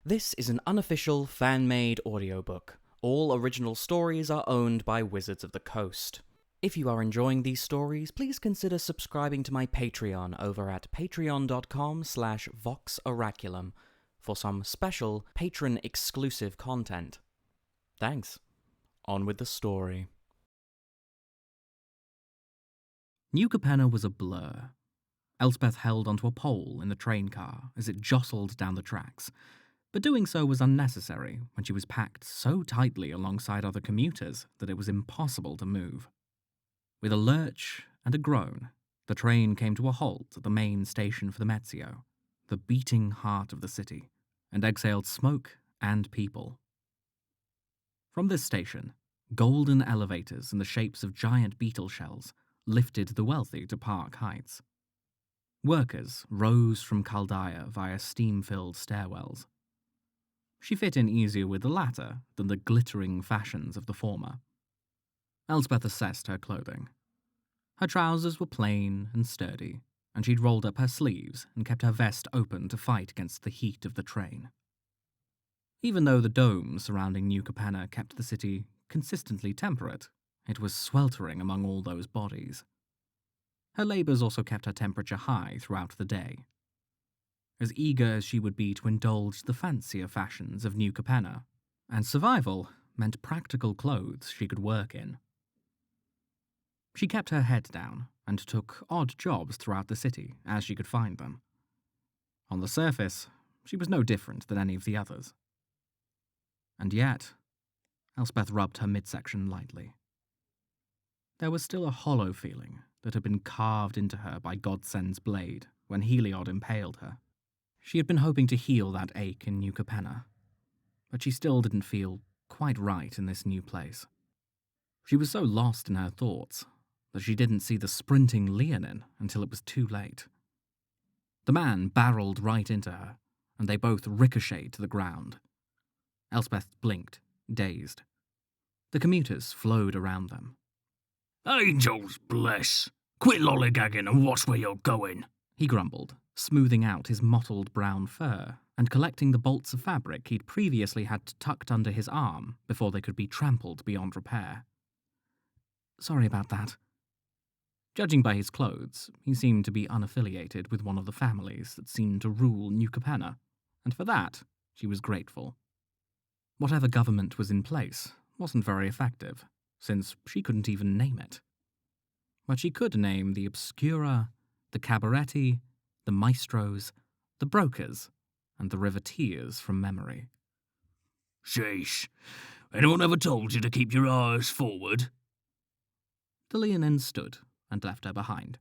This is an unofficial, fan-made audiobook. All original stories are owned by Wizards of the Coast. If you are enjoying these stories, please consider subscribing to my Patreon over at patreon.com/voxoraculum for some special patron-exclusive content. Thanks. On with the story. New Capenna was a blur. Elspeth held onto a pole in the train car as it jostled down the tracks, but doing so was unnecessary when she was packed so tightly alongside other commuters that it was impossible to move. With a lurch and a groan, the train came to a halt at the main station for the Mezzio, the beating heart of the city, and exhaled smoke and people. From this station, golden elevators in the shapes of giant beetle shells lifted the wealthy to Park Heights. Workers rose from Chaldea via steam-filled stairwells. She fit in easier with the latter than the glittering fashions of the former. Elspeth assessed her clothing. Her trousers were plain and sturdy, and she'd rolled up her sleeves and kept her vest open to fight against the heat of the train. Even though the dome surrounding New Capenna kept the city consistently temperate, it was sweltering among all those bodies. Her labours also kept her temperature high throughout the day. As eager as she would be to indulge the fancier fashions of New Capenna, and survival meant practical clothes she could work in. She kept her head down and took odd jobs throughout the city as she could find them. On the surface, she was no different than any of the others. And yet, Elspeth rubbed her midsection lightly. There was still a hollow feeling that had been carved into her by Godsend's blade when Heliod impaled her. She had been hoping to heal that ache in New Capenna, but she still didn't feel quite right in this new place. She was so lost in her thoughts that she didn't see the sprinting Leonin until it was too late. The man barreled right into her, and they both ricocheted to the ground. Elspeth blinked, dazed. The commuters flowed around them. "Angels bless! Quit lollygagging and watch where you're going," he grumbled, smoothing out his mottled brown fur and collecting the bolts of fabric he'd previously had tucked under his arm before they could be trampled beyond repair. Sorry about that. Judging by his clothes, he seemed to be unaffiliated with one of the families that seemed to rule New Capenna, and for that, she was grateful. Whatever government was in place wasn't very effective, since she couldn't even name it. But she could name the Obscura, the Cabaretti, the Maestros, the Brokers, and the Riveteers from memory. "Sheesh. Anyone ever told you to keep your eyes forward?" The Leonin stood and left her behind.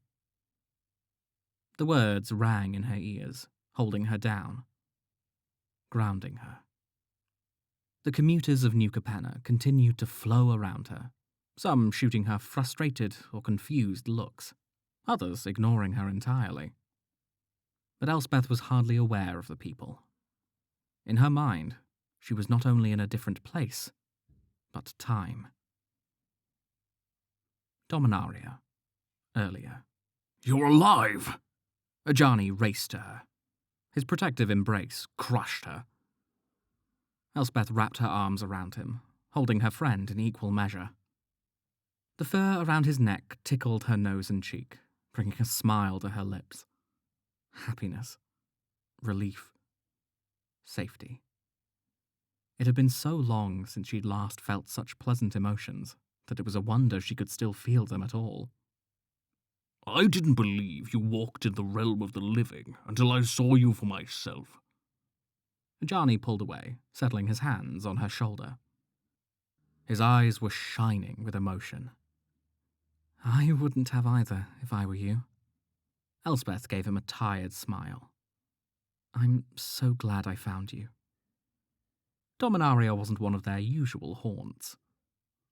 The words rang in her ears, holding her down, grounding her. The commuters of New Capenna continued to flow around her, some shooting her frustrated or confused looks, others ignoring her entirely. But Elspeth was hardly aware of the people. In her mind, she was not only in a different place, but time. Dominaria. Earlier. "You're alive!" Ajani raced to her. His protective embrace crushed her. Elspeth wrapped her arms around him, holding her friend in equal measure. The fur around his neck tickled her nose and cheek, bringing a smile to her lips. Happiness. Relief. Safety. It had been so long since she'd last felt such pleasant emotions that it was a wonder she could still feel them at all. "I didn't believe you walked in the realm of the living until I saw you for myself." Ajani pulled away, settling his hands on her shoulder. His eyes were shining with emotion. I wouldn't have either, if I were you. Elspeth gave him a tired smile. I'm so glad I found you. Dominaria wasn't one of their usual haunts.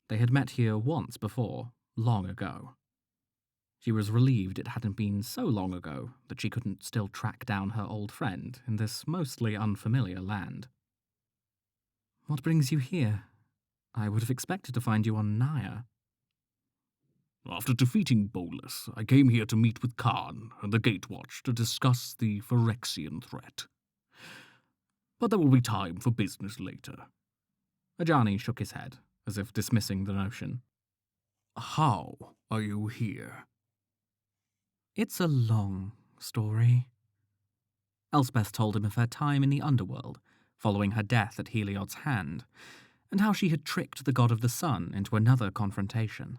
They had met here once before, long ago. She was relieved it hadn't been so long ago that she couldn't still track down her old friend in this mostly unfamiliar land. What brings you here? I would have expected to find you on Naya. "After defeating Bolus, I came here to meet with Khan and the Gatewatch to discuss the Phyrexian threat. but there will be time for business later. Ajani shook his head, as if dismissing the notion. How are you here? It's a long story. Elspeth told him of her time in the underworld, following her death at Heliod's hand, and how she had tricked the god of the sun into another confrontation.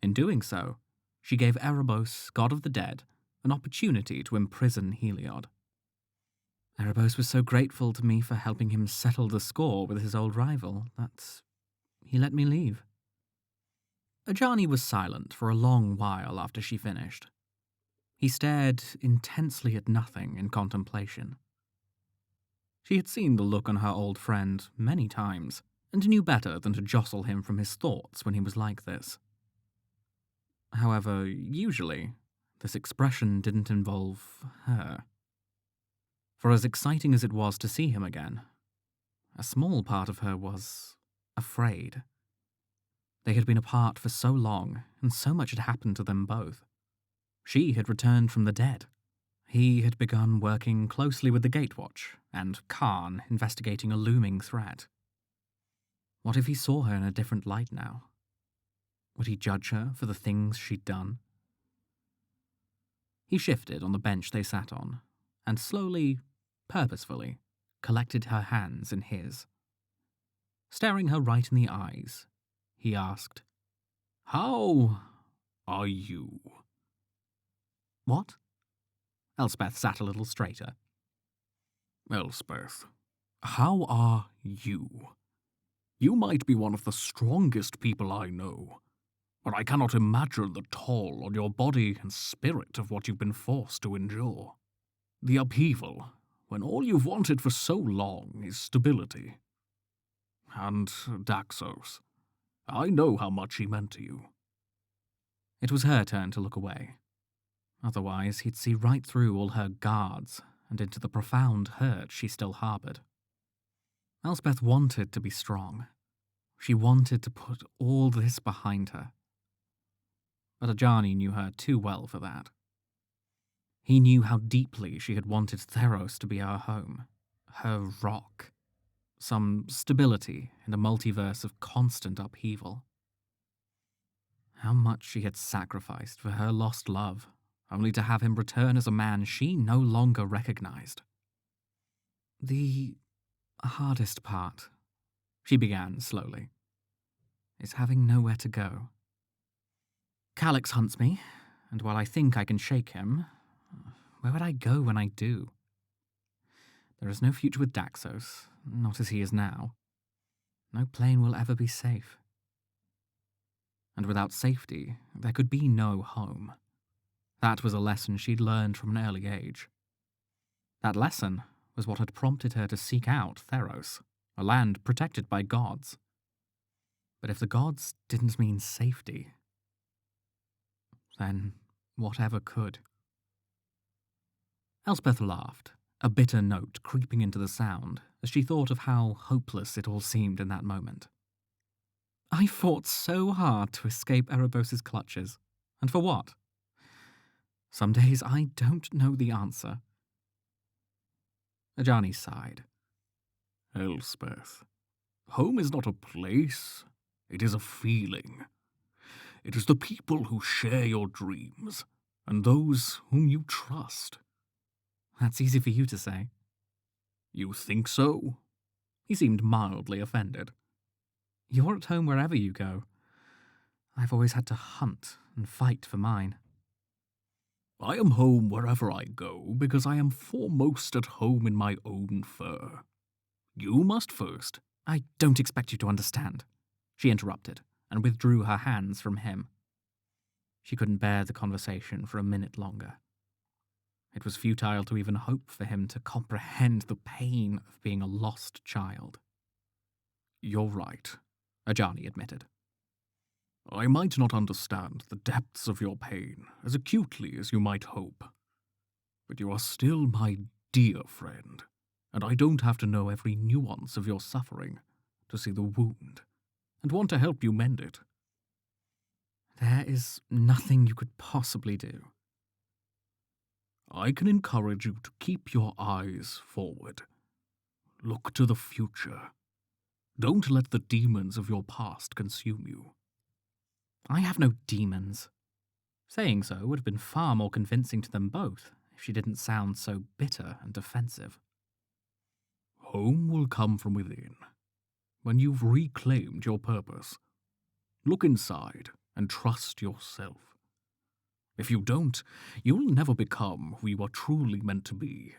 In doing so, she gave Erebos, god of the dead, an opportunity to imprison Heliod. Erebos was so grateful to me for helping him settle the score with his old rival that he let me leave. Ajani was silent for a long while after she finished. He stared intensely at nothing in contemplation. She had seen the look on her old friend many times, and knew better than to jostle him from his thoughts when he was like this. However, usually, this expression didn't involve her. For as exciting as it was to see him again, a small part of her was afraid. They had been apart for so long, and so much had happened to them both. She had returned from the dead. He had begun working closely with the Gatewatch, and Khan investigating a looming threat. What if he saw her in a different light now? Would he judge her for the things she'd done? He shifted on the bench they sat on, and slowly, purposefully, collected her hands in his. Staring her right in the eyes, he asked, How are you? What? Elspeth sat a little straighter. Elspeth, how are you? You might be one of the strongest people I know, but I cannot imagine the toll on your body and spirit of what you've been forced to endure. The upheaval, when all you've wanted for so long is stability. And Daxos, I know how much he meant to you. It was her turn to look away. Otherwise, he'd see right through all her guards and into the profound hurt she still harboured. Elspeth wanted to be strong. She wanted to put all this behind her. But Ajani knew her too well for that. He knew how deeply she had wanted Theros to be her home, her rock, some stability in a multiverse of constant upheaval. How much she had sacrificed for her lost love, only to have him return as a man she no longer recognized. The hardest part, she began slowly, is having nowhere to go. Calyx hunts me, and while I think I can shake him, where would I go when I do? There is no future with Daxos, not as he is now. No plane will ever be safe. And without safety, there could be no home. That was a lesson she'd learned from an early age. That lesson was what had prompted her to seek out Theros, a land protected by gods. But if the gods didn't mean safety, then whatever could. Elspeth laughed, a bitter note creeping into the sound as she thought of how hopeless it all seemed in that moment. I fought so hard to escape Erebos' clutches, and for what? Some days I don't know the answer. Ajani sighed. Elspeth, home is not a place, it is a feeling. It is the people who share your dreams, and those whom you trust. That's easy for you to say. You think so? He seemed mildly offended. You're at home wherever you go. I've always had to hunt and fight for mine. I am home wherever I go because I am foremost at home in my own fur. You must first. I don't expect you to understand, she interrupted, and withdrew her hands from him. She couldn't bear the conversation for a minute longer. It was futile to even hope for him to comprehend the pain of being a lost child. You're right, Ajani admitted. I might not understand the depths of your pain as acutely as you might hope, but you are still my dear friend, and I don't have to know every nuance of your suffering to see the wound and want to help you mend it. There is nothing you could possibly do. I can encourage you to keep your eyes forward. look to the future. Don't let the demons of your past consume you. I have no demons. Saying so would have been far more convincing to them both if she didn't sound so bitter and defensive. Home will come from within, when you've reclaimed your purpose. Look inside and trust yourself. If you don't, you'll never become who you are truly meant to be.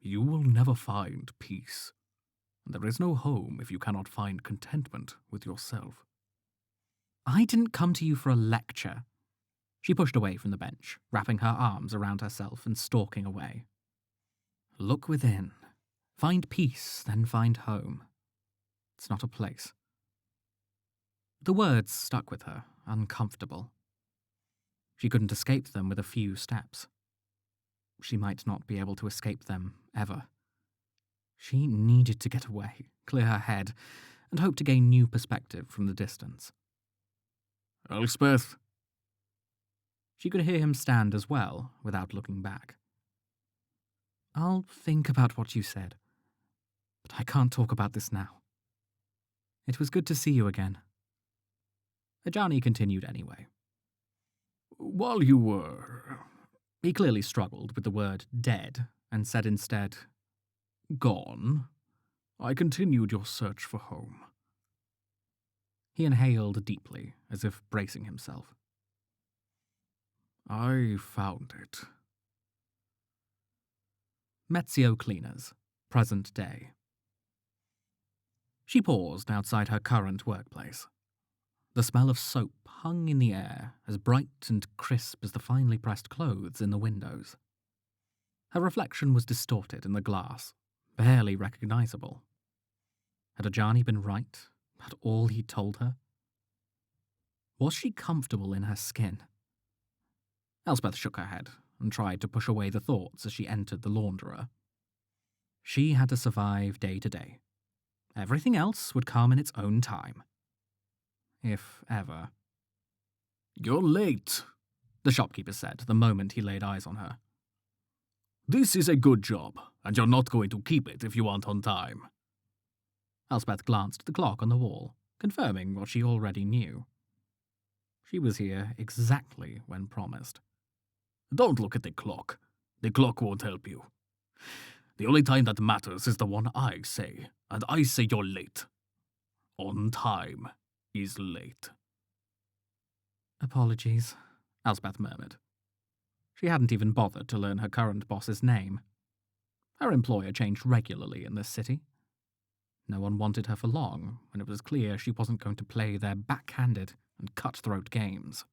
You will never find peace, and there is no home if you cannot find contentment with yourself. I didn't come to you for a lecture. She pushed away from the bench, wrapping her arms around herself and stalking away. Look within. Find peace, then find home. It's not a place. The words stuck with her, uncomfortable. She couldn't escape them with a few steps. She might not be able to escape them ever. She needed to get away, clear her head, and hope to gain new perspective from the distance. Elspeth? She could hear him stand as well, without looking back. I'll think about what you said, but I can't talk about this now. It was good to see you again. Ajani continued anyway. While you were... He clearly struggled with the word dead, and said instead, gone, I continued your search for home. He inhaled deeply, as if bracing himself. I found it. Metzio Cleaners, present day. She paused outside her current workplace. The smell of soap hung in the air, as bright and crisp as the finely pressed clothes in the windows. Her reflection was distorted in the glass, barely recognizable. Had Ajani been right about all he'd told her? Was she comfortable in her skin? Elspeth shook her head and tried to push away the thoughts as she entered the launderer. She had to survive day to day. Everything else would come in its own time. If ever. You're late, the shopkeeper said the moment he laid eyes on her. This is a good job, and you're not going to keep it if you aren't on time. Elspeth glanced at the clock on the wall, confirming what she already knew. She was here exactly when promised. Don't look at the clock. The clock won't help you. The only time that matters is the one I say, and I say you're late. On time is late. Apologies, Elspeth murmured. She hadn't even bothered to learn her current boss's name. Her employer changed regularly in this city. No one wanted her for long when it was clear she wasn't going to play their backhanded and cutthroat games.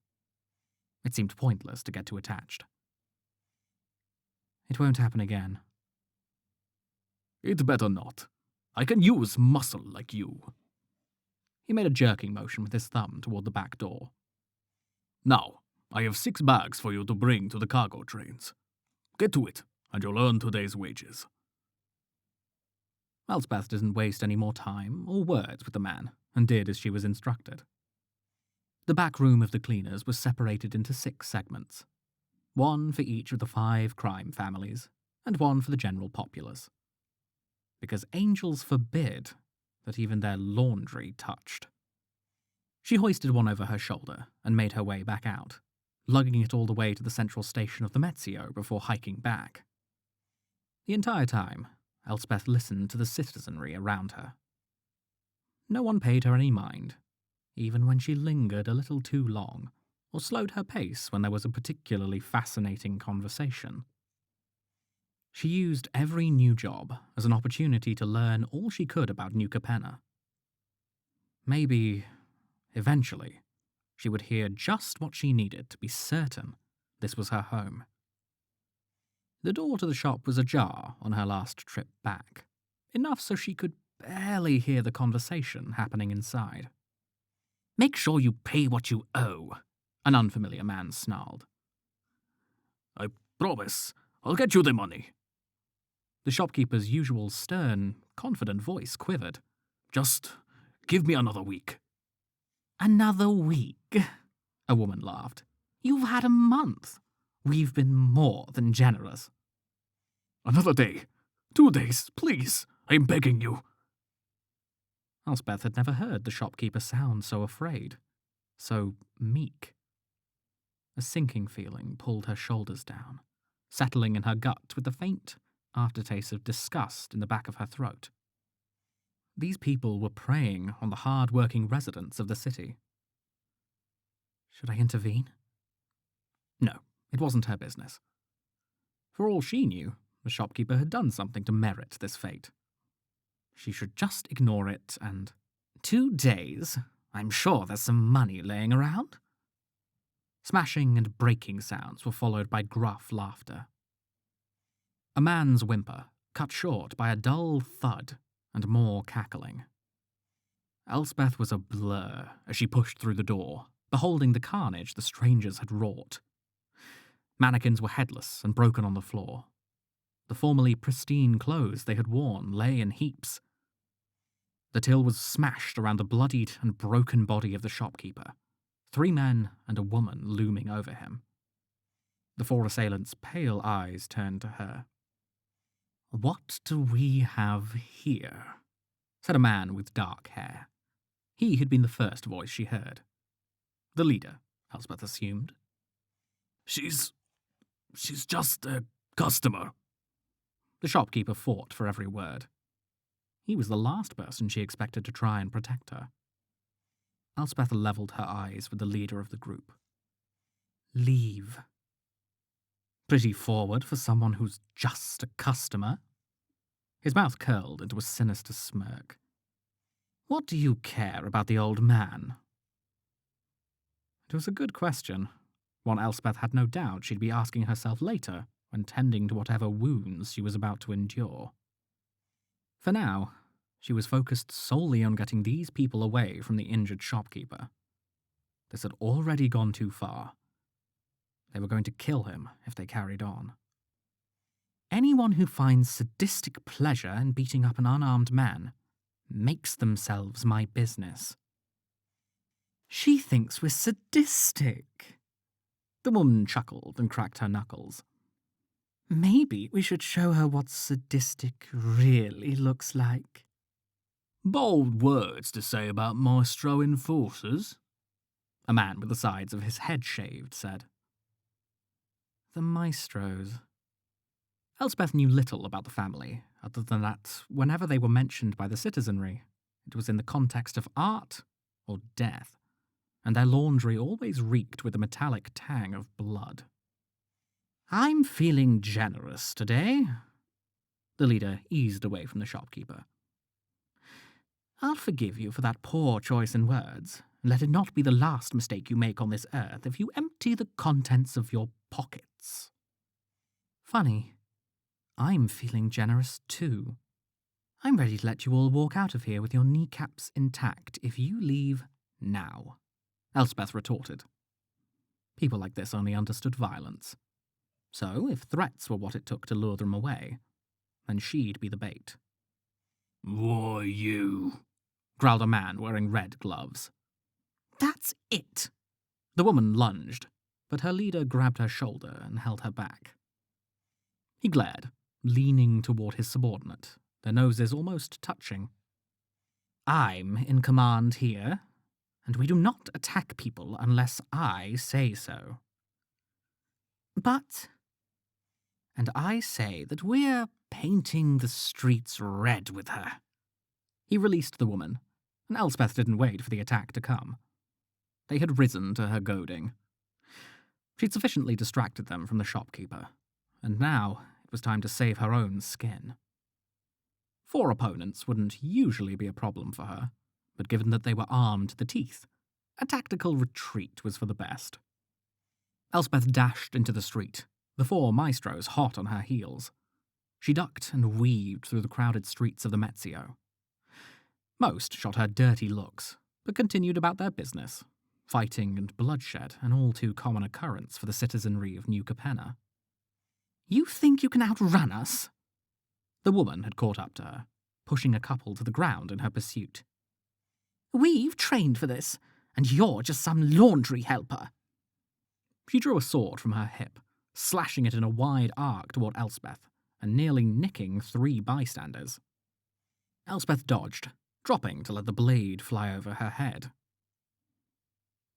It seemed pointless to get too attached. It won't happen again. It better not. I can use muscle like you. He made a jerking motion with his thumb toward the back door. Now, I have 6 bags for you to bring to the cargo trains. Get to it, and you'll earn today's wages. Elspeth didn't waste any more time or words with the man, and did as she was instructed. The back room of the cleaners was separated into 6 segments, one for each of the 5 crime families, and one for the general populace. Because angels forbid that even their laundry touched. She hoisted one over her shoulder and made her way back out, lugging it all the way to the central station of the Metzio before hiking back. The entire time, Elspeth listened to the citizenry around her. No one paid her any mind, even when she lingered a little too long, or slowed her pace when there was a particularly fascinating conversation. She used every new job as an opportunity to learn all she could about New Capenna. Maybe, eventually, she would hear just what she needed to be certain this was her home. The door to the shop was ajar on her last trip back, enough so she could barely hear the conversation happening inside. "Make sure you pay what you owe," an unfamiliar man snarled. "I promise, I'll get you the money." The shopkeeper's usual stern, confident voice quivered. "Just give me another week." "Another week?" a woman laughed. "You've had a month. We've been more than generous." "Another day. 2 days, please. I'm begging you. Elspeth had never heard the shopkeeper sound so afraid, so meek. A sinking feeling pulled her shoulders down, settling in her gut with a faint aftertaste of disgust in the back of her throat. These people were preying on the hard-working residents of the city. Should I intervene? No, it wasn't her business. For all she knew, the shopkeeper had done something to merit this fate. She should just ignore it and... 2 days? I'm sure there's some money laying around. Smashing and breaking sounds were followed by gruff laughter. A man's whimper, cut short by a dull thud and more cackling. Elspeth was a blur as she pushed through the door, beholding the carnage the strangers had wrought. Mannequins were headless and broken on the floor. The formerly pristine clothes they had worn lay in heaps. The till was smashed around the bloodied and broken body of the shopkeeper, 3 men and a woman looming over him. The 4 assailants' pale eyes turned to her. "What do we have here?" said a man with dark hair. He had been the first voice she heard. The leader, Elspeth assumed. She's just a customer. The shopkeeper fought for every word. He was the last person she expected to try and protect her. Elspeth levelled her eyes with the leader of the group. Leave. Pretty forward for someone who's just a customer. His mouth curled into a sinister smirk. What do you care about the old man? It was a good question, one Elspeth had no doubt she'd be asking herself later when tending to whatever wounds she was about to endure. For now, she was focused solely on getting these people away from the injured shopkeeper. This had already gone too far. They were going to kill him if they carried on. Anyone who finds sadistic pleasure in beating up an unarmed man makes themselves my business. She thinks we're sadistic. The woman chuckled and cracked her knuckles. Maybe we should show her what sadistic really looks like. Bold words to say about maestro enforcers, a man with the sides of his head shaved said. The maestros. Elspeth knew little about the family, other than that whenever they were mentioned by the citizenry, it was in the context of art or death, and their laundry always reeked with a metallic tang of blood. I'm feeling generous today. The leader eased away from the shopkeeper. I'll forgive you for that poor choice in words, and let it not be the last mistake you make on this earth if you empty the contents of your pockets. Funny. I'm feeling generous too. I'm ready to let you all walk out of here with your kneecaps intact if you leave now, Elspeth retorted. People like this only understood violence. So, if threats were what it took to lure them away, then she'd be the bait. Why you? Growled a man wearing red gloves. That's it! The woman lunged, but her leader grabbed her shoulder and held her back. He glared, leaning toward his subordinate, their noses almost touching. I'm in command here, and we do not attack people unless I say so. But... And I say that we're painting the streets red with her. He released the woman, and Elspeth didn't wait for the attack to come. They had risen to her goading. She'd sufficiently distracted them from the shopkeeper, and now it was time to save her own skin. 4 opponents wouldn't usually be a problem for her, but given that they were armed to the teeth, a tactical retreat was for the best. Elspeth dashed into the street, the 4 maestros hot on her heels. She ducked and weaved through the crowded streets of the Mezzio. Most shot her dirty looks, but continued about their business, fighting and bloodshed an all too common occurrence for the citizenry of New Capenna. You think you can outrun us? The woman had caught up to her, pushing a couple to the ground in her pursuit. We've trained for this, and you're just some laundry helper. She drew a sword from her hip, slashing it in a wide arc toward Elspeth, and nearly nicking 3 bystanders. Elspeth dodged, dropping to let the blade fly over her head.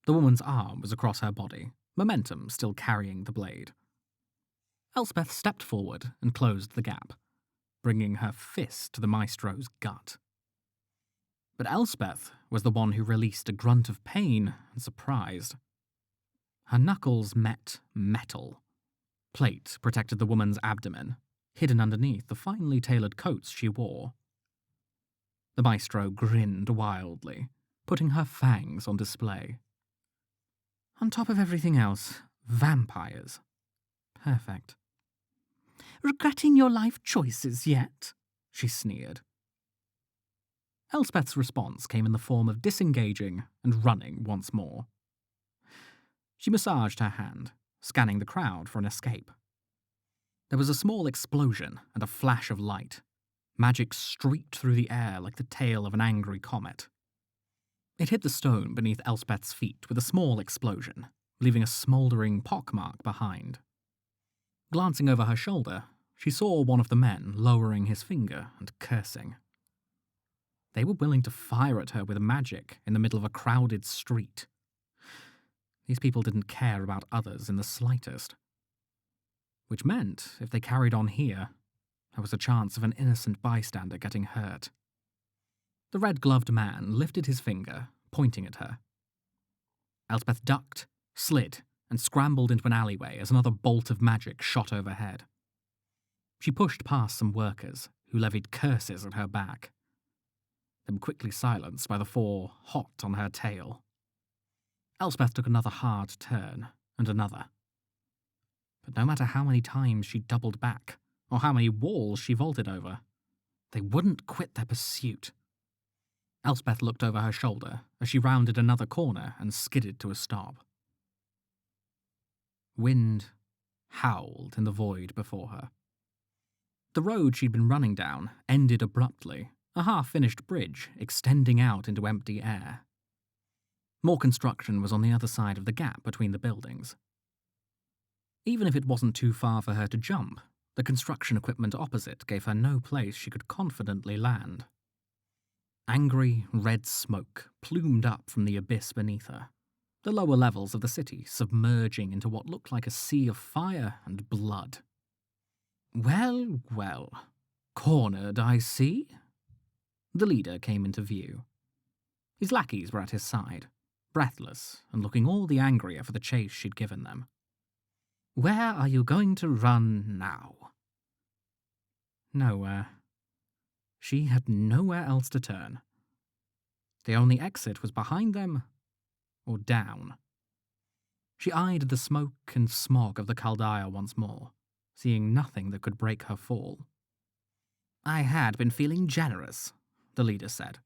The woman's arm was across her body, momentum still carrying the blade. Elspeth stepped forward and closed the gap, bringing her fist to the maestro's gut. But Elspeth was the one who released a grunt of pain and surprise. Her knuckles met metal. Plate protected the woman's abdomen, hidden underneath the finely tailored coats she wore. The maestro grinned wildly, putting her fangs on display. On top of everything else, vampires. Perfect. Regretting your life choices yet? She sneered. Elspeth's response came in the form of disengaging and running once more. She massaged her hand, scanning the crowd for an escape. There was a small explosion and a flash of light. Magic streaked through the air like the tail of an angry comet. It hit the stone beneath Elspeth's feet with a small explosion, leaving a smouldering pockmark behind. Glancing over her shoulder, she saw one of the men lowering his finger and cursing. They were willing to fire at her with magic in the middle of a crowded street. These people didn't care about others in the slightest. Which meant, if they carried on here, there was a chance of an innocent bystander getting hurt. The red-gloved man lifted his finger, pointing at her. Elspeth ducked, slid, and scrambled into an alleyway as another bolt of magic shot overhead. She pushed past some workers, who levied curses at her back. They were quickly silenced by the four hot on her tail. Elspeth took another hard turn, and another. But no matter how many times she doubled back, or how many walls she vaulted over, they wouldn't quit their pursuit. Elspeth looked over her shoulder as she rounded another corner and skidded to a stop. Wind howled in the void before her. The road she'd been running down ended abruptly, a half-finished bridge extending out into empty air. More construction was on the other side of the gap between the buildings. Even if it wasn't too far for her to jump, the construction equipment opposite gave her no place she could confidently land. Angry, red smoke plumed up from the abyss beneath her, the lower levels of the city submerging into what looked like a sea of fire and blood. Well, well, cornered, I see. The leader came into view. His lackeys were at his side, breathless and looking all the angrier for the chase she'd given them. Where are you going to run now? Nowhere. She had nowhere else to turn. The only exit was behind them, or down. She eyed the smoke and smog of the Chaldea once more, seeing nothing that could break her fall. I had been feeling generous, the leader said.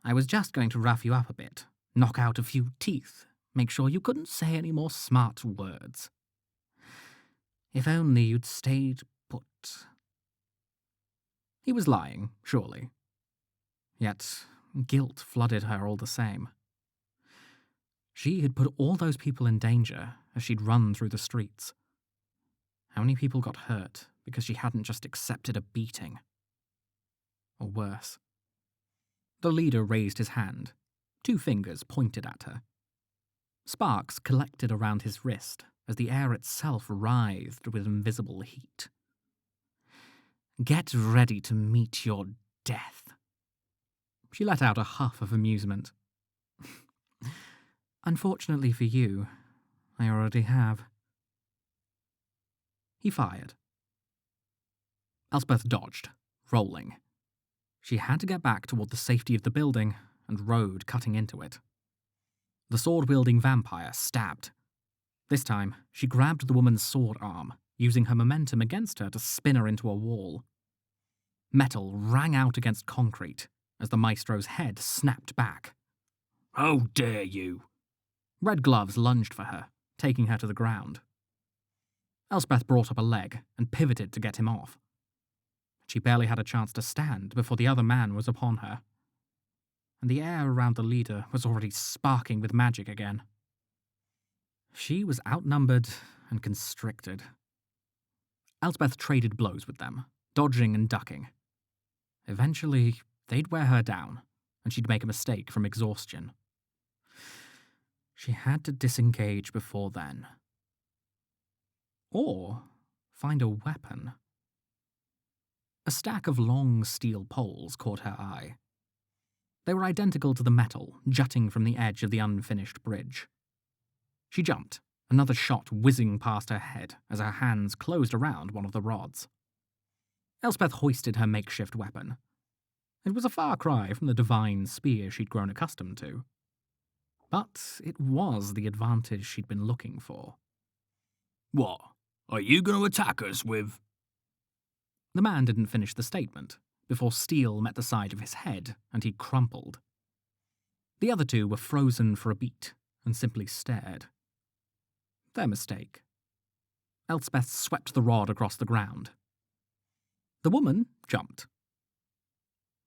I was just going to rough you up a bit, knock out a few teeth, make sure you couldn't say any more smart words. If only you'd stayed put. He was lying, surely. Yet guilt flooded her all the same. She had put all those people in danger as she'd run through the streets. How many people got hurt because she hadn't just accepted a beating? Or worse. The leader raised his hand, 2 fingers pointed at her. Sparks collected around his wrist as the air itself writhed with invisible heat. Get ready to meet your death. She let out a huff of amusement. Unfortunately for you, I already have. He fired. Elspeth dodged, rolling. She had to get back toward the safety of the building and road cutting into it. The sword-wielding vampire stabbed. This time, she grabbed the woman's sword arm, using her momentum against her to spin her into a wall. Metal rang out against concrete as the maestro's head snapped back. How dare you! Red gloves lunged for her, taking her to the ground. Elspeth brought up a leg and pivoted to get him off. She barely had a chance to stand before the other man was upon her. And the air around the leader was already sparking with magic again. She was outnumbered and constricted. Elspeth traded blows with them, dodging and ducking. Eventually, they'd wear her down, and she'd make a mistake from exhaustion. She had to disengage before then. Or find a weapon. A stack of long steel poles caught her eye. They were identical to the metal jutting from the edge of the unfinished bridge. She jumped, another shot whizzing past her head as her hands closed around one of the rods. Elspeth hoisted her makeshift weapon. It was a far cry from the divine spear she'd grown accustomed to. But it was the advantage she'd been looking for. What? Are you going to attack us with... The man didn't finish the statement before steel met the side of his head and he crumpled. The other two were frozen for a beat and simply stared. Their mistake. Elspeth swept the rod across the ground. The woman jumped.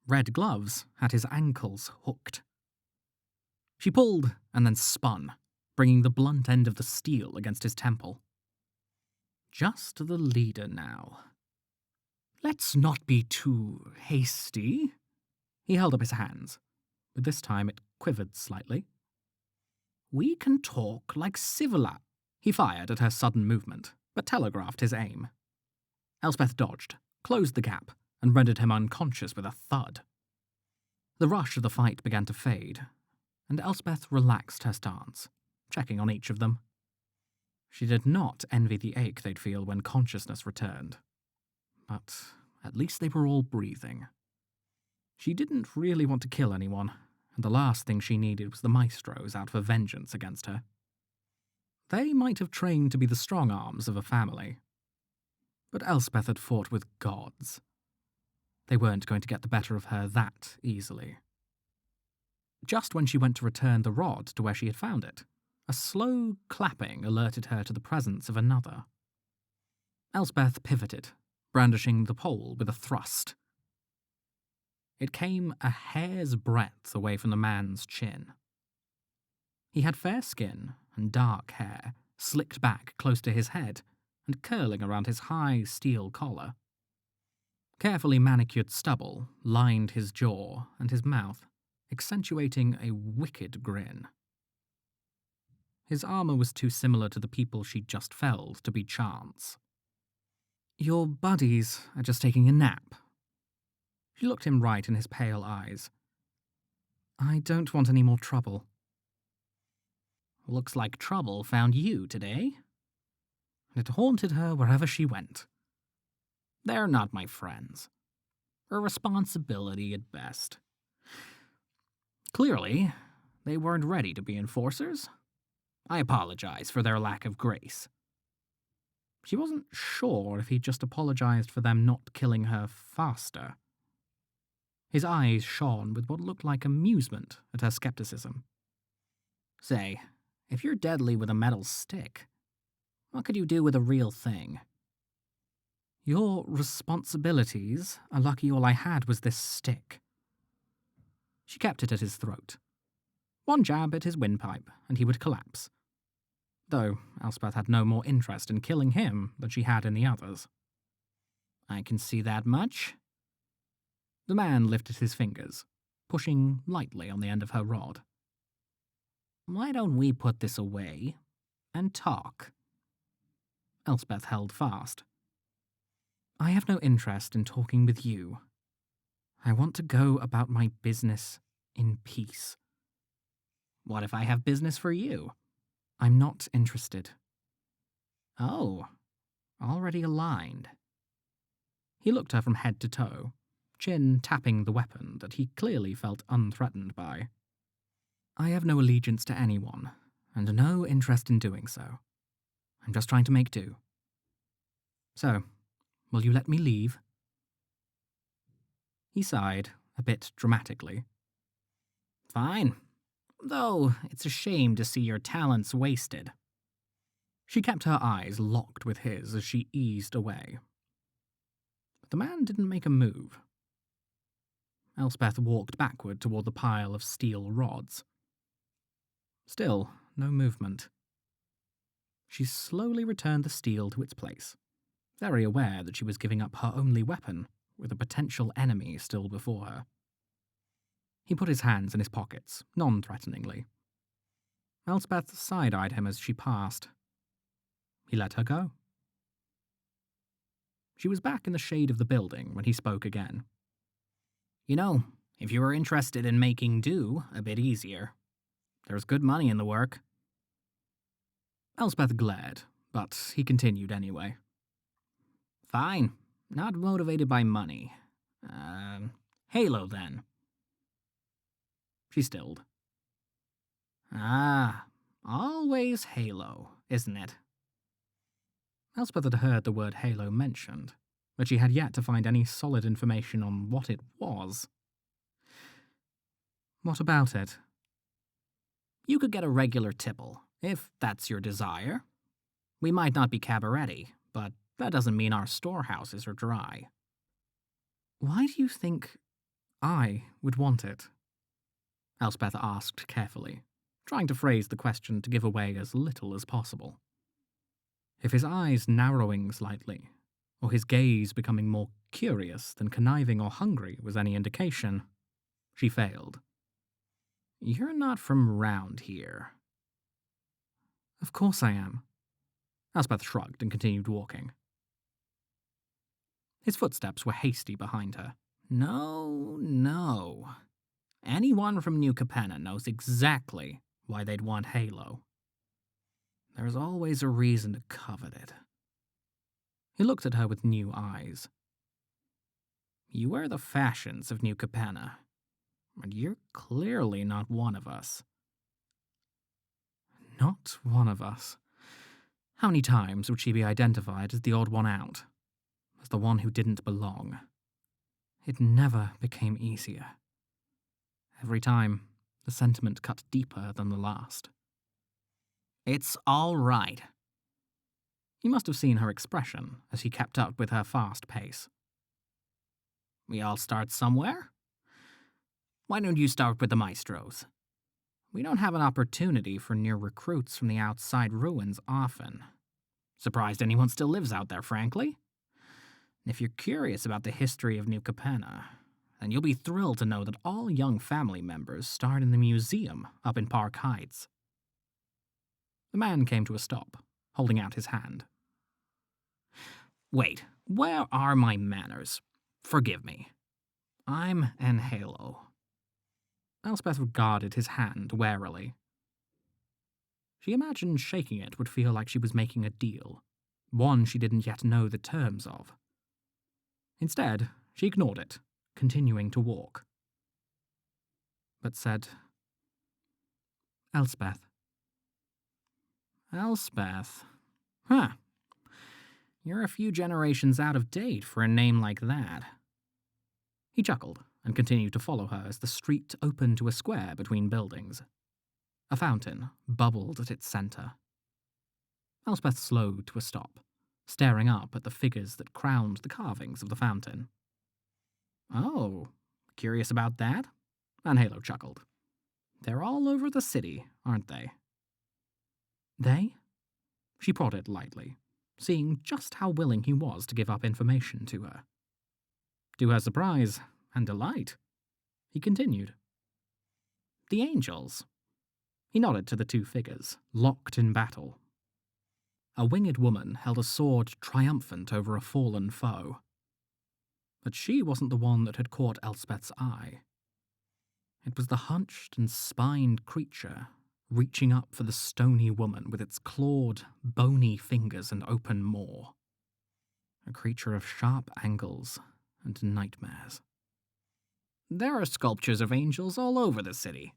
Red gloves had his ankles hooked. She pulled and then spun, bringing the blunt end of the steel against his temple. Just the leader now. Let's not be too hasty. He held up his hands, but this time it quivered slightly. We can talk like civila. He fired at her sudden movement, but telegraphed his aim. Elspeth dodged, closed the gap, and rendered him unconscious with a thud. The rush of the fight began to fade, and Elspeth relaxed her stance, checking on each of them. She did not envy the ache they'd feel when consciousness returned. But at least they were all breathing. She didn't really want to kill anyone, and the last thing she needed was the maestros out for vengeance against her. They might have trained to be the strong arms of a family, but Elspeth had fought with gods. They weren't going to get the better of her that easily. Just when she went to return the rod to where she had found it, a slow clapping alerted her to the presence of another. Elspeth pivoted, brandishing the pole with a thrust. It came a hair's breadth away from the man's chin. He had fair skin and dark hair, slicked back close to his head and curling around his high steel collar. Carefully manicured stubble lined his jaw and his mouth, accentuating a wicked grin. His armor was too similar to the people she'd just felled to be chance. Your buddies are just taking a nap. She looked him right in his pale eyes. I don't want any more trouble. Looks like trouble found you today. It haunted her wherever she went. They're not my friends. A responsibility at best. Clearly, they weren't ready to be enforcers. I apologize for their lack of grace. She wasn't sure if he'd just apologized for them not killing her faster. His eyes shone with what looked like amusement at her skepticism. Say, if you're deadly with a metal stick, what could you do with a real thing? Your responsibilities are lucky all I had was this stick. She kept it at his throat. One jab at his windpipe, and he would collapse. Though Elspeth had no more interest in killing him than she had in the others. I can see that much. The man lifted his fingers, pushing lightly on the end of her rod. Why don't we put this away and talk? Elspeth held fast. I have no interest in talking with you. I want to go about my business in peace. What if I have business for you? I'm not interested. Oh, already aligned. He looked her from head to toe, chin tapping the weapon that he clearly felt unthreatened by. I have no allegiance to anyone, and no interest in doing so. I'm just trying to make do. So, will you let me leave? He sighed, a bit dramatically. Fine. Though it's a shame to see your talents wasted. She kept her eyes locked with his as she eased away. But the man didn't make a move. Elspeth walked backward toward the pile of steel rods. Still, no movement. She slowly returned the steel to its place, very aware that she was giving up her only weapon with a potential enemy still before her. He put his hands in his pockets, non-threateningly. Elspeth side-eyed him as she passed. He let her go. She was back in the shade of the building when he spoke again. You know, if you were interested in making do a bit easier, there's good money in the work. Elspeth glared, but he continued anyway. Fine. Not motivated by money. Halo, then. She stilled. Ah, always Halo, isn't it? Elspeth had heard the word Halo mentioned, but she had yet to find any solid information on what it was. What about it? You could get a regular tipple, if that's your desire. We might not be cabaret, but that doesn't mean our storehouses are dry. Why do you think I would want it? Elspeth asked carefully, trying to phrase the question to give away as little as possible. If his eyes narrowing slightly, or his gaze becoming more curious than conniving or hungry was any indication, she failed. You're not from round here. Of course I am. Elspeth shrugged and continued walking. His footsteps were hasty behind her. No. Anyone from New Capenna knows exactly why they'd want Halo. There's always a reason to covet it. He looked at her with new eyes. You wear the fashions of New Capenna, and you're clearly not one of us. Not one of us. How many times would she be identified as the odd one out? As the one who didn't belong? It never became easier. Every time, the sentiment cut deeper than the last. It's all right. You must have seen her expression as he kept up with her fast pace. We all start somewhere. Why don't you start with the maestros? We don't have an opportunity for new recruits from the outside ruins often. Surprised anyone still lives out there, frankly. If you're curious about the history of New Capenna, then you'll be thrilled to know that all young family members start in the museum up in Park Heights. The man came to a stop, holding out his hand. Wait, where are my manners? Forgive me. I'm an Halo. Elspeth regarded his hand warily. She imagined shaking it would feel like she was making a deal, one she didn't yet know the terms of. Instead, she ignored it, continuing to walk. But said, Elspeth. Elspeth? Huh. You're a few generations out of date for a name like that. He chuckled and continued to follow her as the street opened to a square between buildings. A fountain bubbled at its center. Elspeth slowed to a stop, staring up at the figures that crowned the carvings of the fountain. Oh, curious about that? And Halo chuckled. They're all over the city, aren't they? They? She prodded lightly, seeing just how willing he was to give up information to her. To her surprise and delight, he continued. The angels. He nodded to the two figures, locked in battle. A winged woman held a sword triumphant over a fallen foe. But she wasn't the one that had caught Elspeth's eye. It was the hunched and spined creature reaching up for the stony woman with its clawed, bony fingers and open maw. A creature of sharp angles and nightmares. There are sculptures of angels all over the city,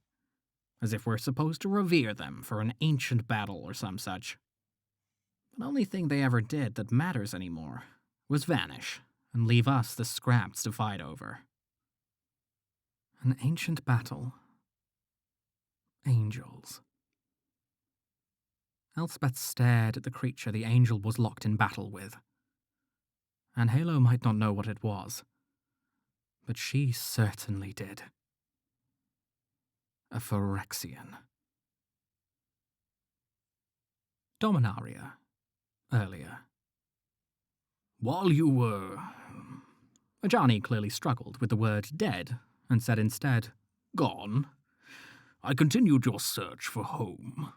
as if we're supposed to revere them for an ancient battle or some such. The only thing they ever did that matters anymore was vanish and leave us the scraps to fight over. An ancient battle. Angels. Elspeth stared at the creature the angel was locked in battle with. And Halo might not know what it was, but she certainly did. A Phyrexian. Dominaria. Earlier. While you were Johnny clearly struggled with the word dead and said instead, Gone. I continued your search for home.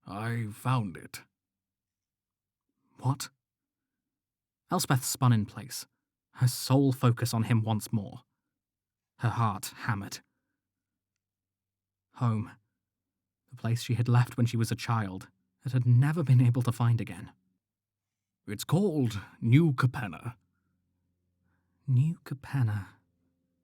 I found it. "What?" Elspeth spun in place, her sole focus on him once more. Her heart hammered. Home. The place she had left when she was a child, and had never been able to find again. It's called New Capenna. New Capenna,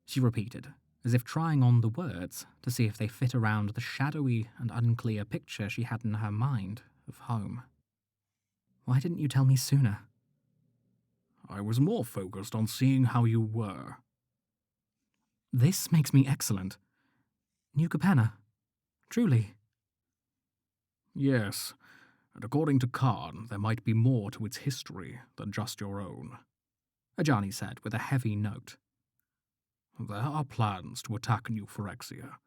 she repeated, as if trying on the words to see if they fit around the shadowy and unclear picture she had in her mind of home. Why didn't you tell me sooner? I was more focused on seeing how you were. This makes me excellent. New Capenna. Truly. Yes, and according to Khan, there might be more to its history than just your own, Ajani said with a heavy note. There are plans to attack New Phyrexia,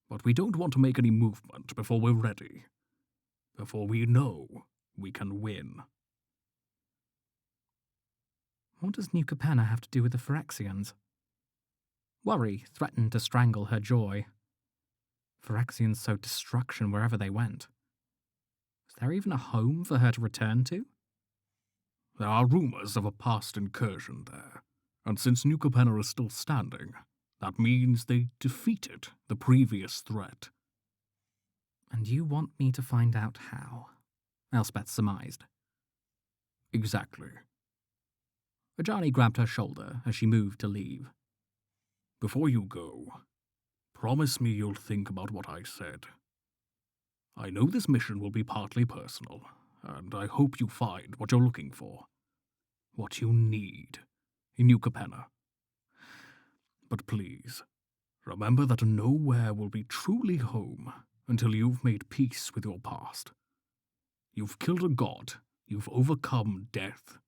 but we don't want to make any movement before we're ready. Before we know we can win. What does New Capenna have to do with the Phyrexians? Worry threatened to strangle her joy. Phyrexians sowed destruction wherever they went. Was there even a home for her to return to? There are rumors of a past incursion there, and since New Capenna is still standing, that means they defeated the previous threat. And you want me to find out how? Elspeth surmised. Exactly. Ajani grabbed her shoulder as she moved to leave. Before you go, promise me you'll think about what I said. I know this mission will be partly personal, and I hope you find what you're looking for. What you need in New Capenna. But please, remember that nowhere will be truly home until you've made peace with your past. You've killed a god, you've overcome death.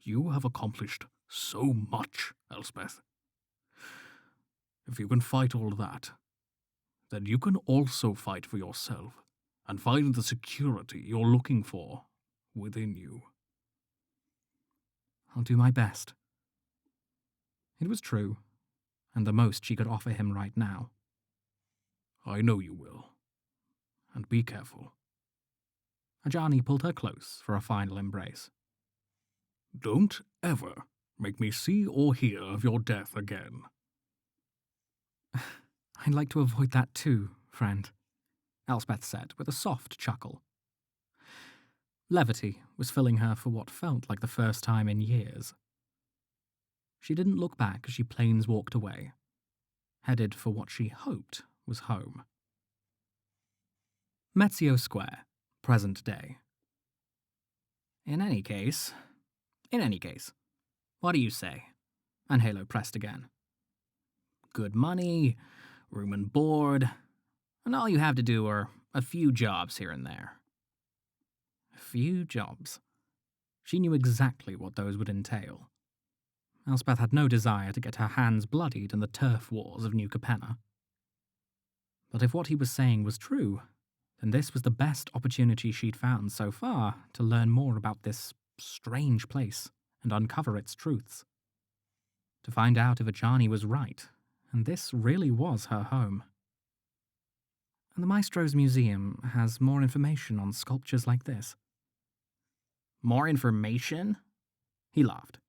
You have accomplished so much, Elspeth. If you can fight all that, then you can also fight for yourself and find the security you're looking for within you. I'll do my best. It was true, and the most she could offer him right now. I know you will. And be careful. Ajani pulled her close for a final embrace. Don't ever make me see or hear of your death again. I'd like to avoid that too, friend, Elspeth said with a soft chuckle. Levity was filling her for what felt like the first time in years. She didn't look back as she planes walked away, headed for what she hoped was home. Metzio Square, present day. In any case, what do you say? Angelo pressed again. Good money, room and board, and all you have to do are a few jobs here and there. A few jobs. She knew exactly what those would entail. Elspeth had no desire to get her hands bloodied in the turf wars of New Capenna. But if what he was saying was true, then this was the best opportunity she'd found so far to learn more about this strange place and uncover its truths. To find out if Ajani was right, and this really was her home. And the Maestro's Museum has more information on sculptures like this. More information? He laughed.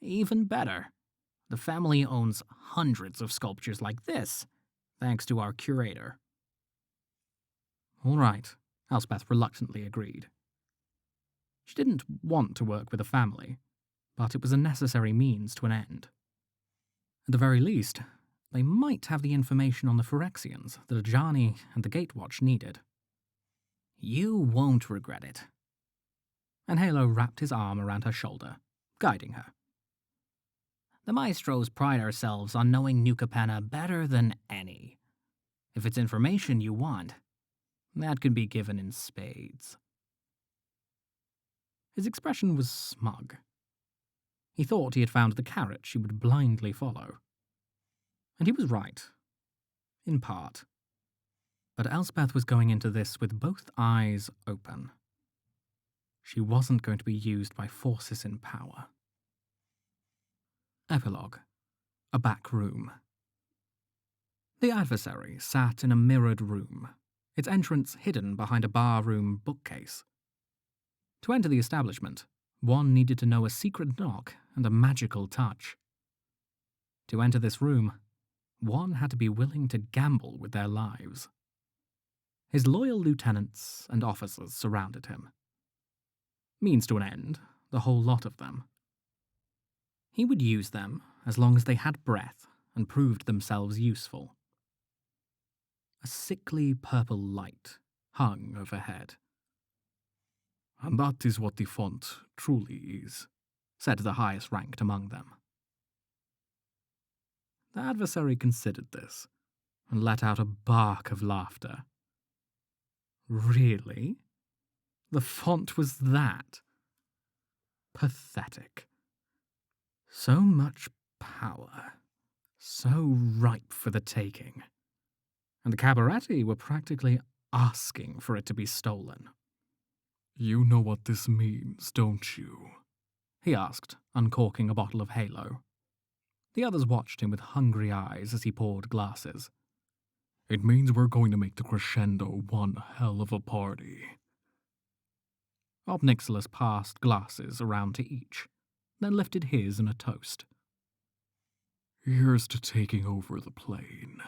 Even better. The family owns hundreds of sculptures like this, thanks to our curator. All right, Elspeth reluctantly agreed. She didn't want to work with a family, but it was a necessary means to an end. At the very least, they might have the information on the Phyrexians that Ajani and the Gatewatch needed. You won't regret it. And Halo wrapped his arm around her shoulder, guiding her. The Maestros pride ourselves on knowing New Capenna better than any. If it's information you want, that can be given in spades. His expression was smug. He thought he had found the carrot she would blindly follow. And he was right. In part. But Elspeth was going into this with both eyes open. She wasn't going to be used by forces in power. Epilogue. A back room. The adversary sat in a mirrored room, its entrance hidden behind a barroom bookcase. To enter the establishment, one needed to know a secret knock and a magical touch. To enter this room, one had to be willing to gamble with their lives. His loyal lieutenants and officers surrounded him. Means to an end, the whole lot of them. He would use them as long as they had breath and proved themselves useful. A sickly purple light hung overhead. And that is what the font truly is, said the highest ranked among them. The adversary considered this and let out a bark of laughter. Really? The font was that? Pathetic. So much power, so ripe for the taking. And the Cabaretti were practically asking for it to be stolen. You know what this means, don't you? He asked, uncorking a bottle of Halo. The others watched him with hungry eyes as he poured glasses. It means we're going to make the crescendo one hell of a party. Obnixilis passed glasses around to each, then lifted his in a toast. Here's to taking over the plane.